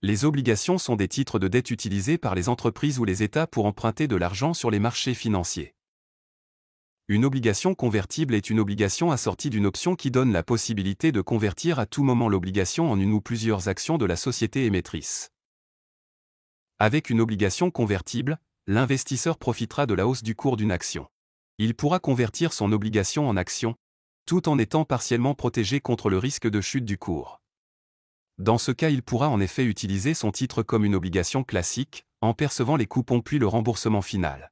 Les obligations sont des titres de dette utilisés par les entreprises ou les États pour emprunter de l'argent sur les marchés financiers. Une obligation convertible est une obligation assortie d'une option qui donne la possibilité de convertir à tout moment l'obligation en une ou plusieurs actions de la société émettrice. Avec une obligation convertible, l'investisseur profitera de la hausse du cours d'une action. Il pourra convertir son obligation en action, tout en étant partiellement protégé contre le risque de chute du cours. Dans ce cas, il pourra en effet utiliser son titre comme une obligation classique, en percevant les coupons puis le remboursement final.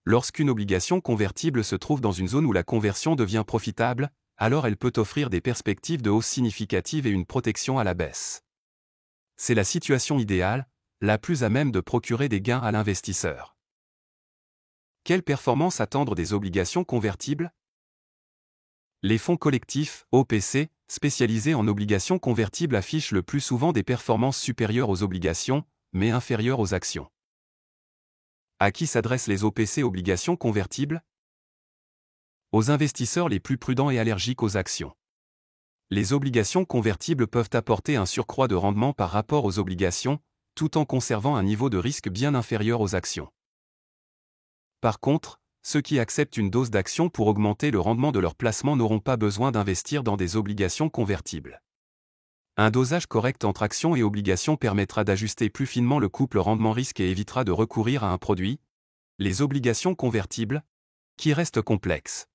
Lorsqu'une obligation convertible se trouve dans une zone où la conversion devient profitable, alors elle peut offrir des perspectives de hausse significatives et une protection à la baisse. C'est la situation idéale, la plus à même de procurer des gains à l'investisseur. Quelle performance attendre des obligations convertibles? Les fonds collectifs, OPC, spécialisés en obligations convertibles affichent le plus souvent des performances supérieures aux obligations, mais inférieures aux actions. À qui s'adressent les OPC obligations convertibles? Aux investisseurs les plus prudents et allergiques aux actions. Les obligations convertibles peuvent apporter un surcroît de rendement par rapport aux obligations, tout en conservant un niveau de risque bien inférieur aux actions. Par contre, ceux qui acceptent une dose d'actions pour augmenter le rendement de leur placement n'auront pas besoin d'investir dans des obligations convertibles. Un dosage correct entre actions et obligations permettra d'ajuster plus finement le couple rendement-risque et évitera de recourir à un produit, les obligations convertibles, qui reste complexe.